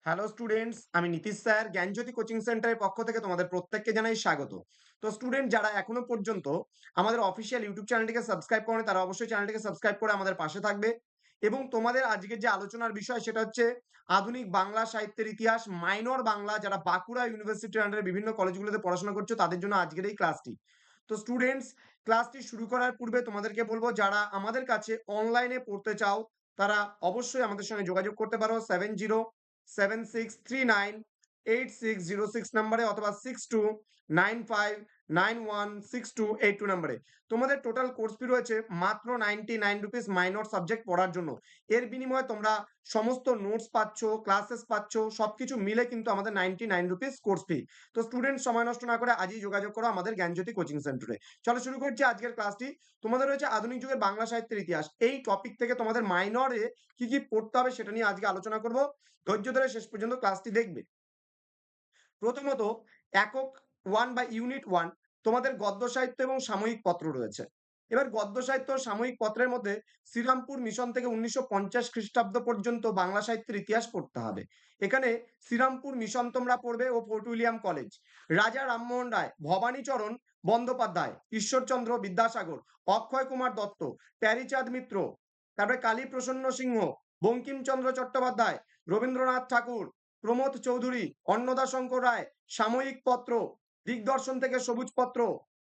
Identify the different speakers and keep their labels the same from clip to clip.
Speaker 1: Hello students, আমি Nitish sir জ্ঞানজ্যোতি coaching সেন্টারের পক্ষ থেকে তোমাদের প্রত্যেককে জানাই স্বাগত। তো স্টুডেন্ট যারা এখনো পর্যন্ত আমাদের অফিসিয়াল ইউটিউব চ্যানেলটিকে সাবস্ক্রাইব করেনি তারা অবশ্যই চ্যানেলটিকে সাবস্ক্রাইব করে আমাদের পাশে থাকবে। এবং তোমাদের আজকের যে আলোচনার বিষয় সেটা হচ্ছে আধুনিক বাংলা সাহিত্যের ইতিহাস মাইনর বাংলা, যারা বাঁকুড়া ইউনিভার্সিটির আন্ডারে বিভিন্ন কলেজগুলোতে পড়াশোনা করছো তাদের জন্য আজকের এই ক্লাসটি। তো স্টুডেন্টস, ক্লাসটি শুরু করার পূর্বে তোমাদেরকে বলবো, যারা আমাদের কাছে অনলাইনে পড়তে চাও তারা অবশ্যই আমাদের সঙ্গে যোগাযোগ করতে পারো 76398606 নম্বরে অথবা 6295916282 নম্বরে। তোমাদের টোটাল কোর্স ফি রয়েছে মাত্র 99 রুপিস মাইনর সাবজেক্ট পড়ার জন্য। এর বিনিময়ে তোমরা সমস্ত নোটস পাচ্ছ, ক্লাসেস পাচ্ছ, সবকিছু মিলে কিন্তু আমাদের 99 রুপিস কোর্স ফি। তো স্টুডেন্ট, সময় নষ্ট না করে আজই যোগাযোগ করো আমাদের জ্ঞানজ্যোতি কোচিং সেন্টারে। চলো শুরু করছি আজকের ক্লাসটি। তোমাদের রয়েছে আধুনিক যুগের বাংলা সাহিত্যের ইতিহাস। এই টপিক থেকে তোমাদের মাইনরে কি কি পড়তে হবে সেটা নিয়ে আজকে আলোচনা করব। ধৈর্য ধরে শেষ পর্যন্ত ক্লাসটি দেখবে। প্রথমত, একক 1 বা ইউনিট 1 তোমাদের গদ্য সাহিত্য এবং সাময়িক পত্র রয়েছে। এবার গদ্য সাহিত্য ও সাময়িক পত্রের মধ্যে শ্রীরামপুর মিশন থেকে 1950 খ্রিস্টাব্দ পর্যন্ত বাংলা সাহিত্যের ইতিহাস পড়তে হবে। এখানে শ্রীরামপুর মিশন তোমরা পড়বে ও ফোর্ট উইলিয়াম কলেজ। রাজা রামমোহন রায়, ভবানীচরণ বন্দ্যোপাধ্যায়, ঈশ্বরচন্দ্র বিদ্যাসাগর, অক্ষয় কুমার দত্ত, প্যারীচাঁদ মিত্র, তারপরে কালী প্রসন্ন সিংহ, বঙ্কিমচন্দ্র চট্টোপাধ্যায়, রবীন্দ্রনাথ ঠাকুর, প্রমোদ চৌধুরী, অন্নদা শঙ্কর রায়, সাময়িক পত্র, দিগদর্শন থেকে সবুজ পত্র,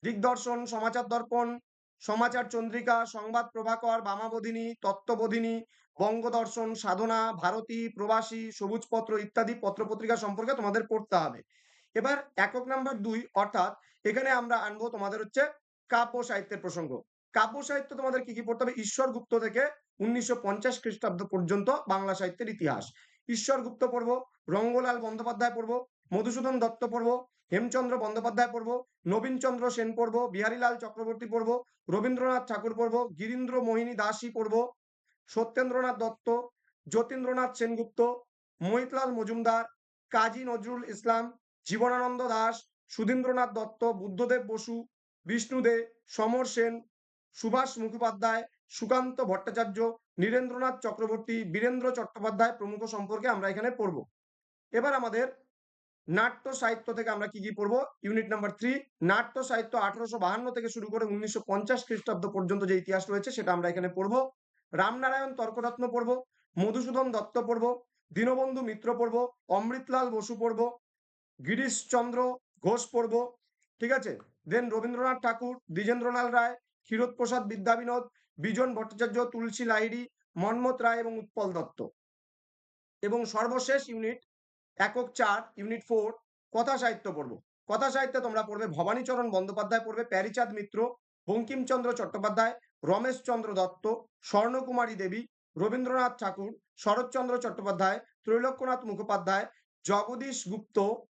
Speaker 1: দিগদর্শন, সমাচার দর্পণ, সমাচার চন্দ্রিকা, সংবাদ প্রভাকর, বামাবোধিনী, তত্ত্ববোধিনী, বঙ্গদর্শন, সাধনা, ভারতী, প্রবাসী, সবুজ পত্র ইত্যাদি পত্রপত্রিকা সম্পর্কে তোমাদের পড়তে হবে। এবার একক নাম্বার 2 অর্থাৎ এখানে আমরা আনবো তোমাদের হচ্ছে কাব্য সাহিত্যের প্রসঙ্গ। কাব্য সাহিত্য তোমাদের কি কি পড়তে হবে? ঈশ্বর গুপ্ত থেকে 1950 খ্রিস্টাব্দ পর্যন্ত বাংলা সাহিত্যের ইতিহাস। ঈশ্বর গুপ্ত পড়বো, রঙ্গলাল বন্দ্যোপাধ্যায় পড়বো, মধুসূদন দত্ত পড়বো, হেমচন্দ্র বন্দ্যোপাধ্যায় পড়বো, নবীনচন্দ্র সেন পড়বো, বিহারীলাল চক্রবর্তী পড়বো, রবীন্দ্রনাথ ঠাকুর পড়বো, গিরীন্দ্র মোহিনী দাসী পড়বো, সত্যেন্দ্রনাথ দত্ত, যতীন্দ্রনাথ সেনগুপ্ত, মহিতলাল মজুমদার, কাজী নজরুল ইসলাম, জীবনানন্দ দাস, সুধীন্দ্রনাথ দত্ত, বুদ্ধদেব বসু, বিষ্ণু দে, সমর সেন, সুভাষ মুখোপাধ্যায়, সুকান্ত ভট্টাচার্য, নীরেন্দ্রনাথ চক্রবর্তী, বীরেন্দ্র চট্টোপাধ্যায় প্রমুখ সম্পর্কে আমরা এখানে পড়ব। এবার আমাদের নাট্য সাহিত্য থেকে আমরা কি কি পড়বো? ইউনিট নাম্বার 3 নাট্য সাহিত্য 1852 থেকে শুরু করে 1950 খ্রিস্টাব্দ পর্যন্ত যে ইতিহাস রয়েছে সেটা আমরা এখানে পড়বো। রামনারায়ণ তর্করত্ন পড়বো, মধুসূদন দত্ত পড়বো, দীনবন্ধু মিত্র পড়বো, অমৃতলাল বসু পড়বো, গিরিশচন্দ্র ঘোষ পড়বো। ঠিক আছে? দেন রবীন্দ্রনাথ ঠাকুর, দ্বিজেন্দ্রলাল রায়, ক্ষীরোদপ্রসাদ বিদ্যাবিনোদ, বিজন ভট্টাচার্য, তুলসী লাহিড়ী, মন্মথ রায় এবং উৎপল দত্ত। এবং সর্বশেষ ইউনিট একক 4 ইউনিট 4 কথা সাহিত্য পড়বো। কথা সাহিত্যে তোমরা পড়বে ভবানীচরণ বন্দ্যোপাধ্যায় পড়বে, প্যারীচাঁদ মিত্র, বঙ্কিমচন্দ্র চট্টোপাধ্যায়, রমেশচন্দ্র দত্ত, স্বর্ণকুমারী দেবী, রবীন্দ্রনাথ ঠাকুর, শরৎচন্দ্র চট্টোপাধ্যায়, ত্রৈলোক্যনাথ মুখোপাধ্যায়, জগদীশ গুপ্ত,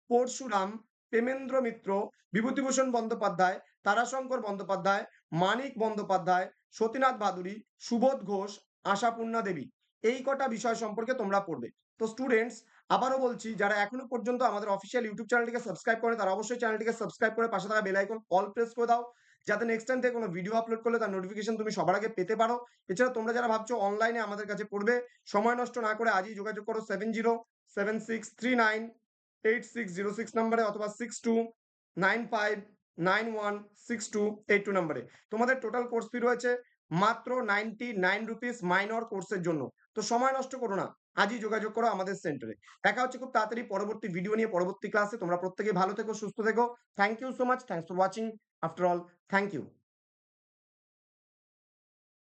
Speaker 1: পরশুরাম, প্রেমেন্দ্র মিত্র, বিভূতিভূষণ বন্দ্যোপাধ্যায়, তারাশঙ্কর বন্দ্যোপাধ্যায়, মানিক বন্দ্যোপাধ্যায়, সতীনাথ ভাদুরী, সুবোধ ঘোষ, আশাপূর্ণা দেবী। এই কটা বিষয় সম্পর্কে তোমরা পড়বে। তো স্টুডেন্টস, আবারও বলছি, যারা এখনো পর্যন্ত আমাদের অফিসিয়াল ইউটিউব চ্যানেলটিকে সাবস্ক্রাইব করে তারা অবশ্যই চ্যানেলটিকে সাবস্ক্রাইব করে পাশে থাকা বেল আইকন অল প্রেস করে দাও, যাতে নেক্সট টাইম থেকে কোনো ভিডিও আপলোড করলে তার নোটিফিকেশন তুমি সবার আগে পেতে পারো। এছাড়া তোমরা যারা ভাবছো অনলাইনে আমাদের কাছে পড়বে, সময় নষ্ট না করে আজই যোগাযোগ করো 7076398606 নম্বরে অথবা 6295916282 নম্বরে। তোমাদের টোটাল কোর্স ফি রয়েছে মাত্র 99 রুপিস মাইনর কোর্সের জন্য। তো সময় নষ্ট করো না, আজই যোগাযোগ করো আমাদের সেন্টারে। দেখা হচ্ছে খুব তাড়াতাড়ি পরবর্তী ভিডিও নিয়ে পরবর্তী ক্লাসে। তোমরা প্রত্যেকে ভালো থেকো, সুস্থ থেকো। Thank you so much, thanks for watching. After all, thank you.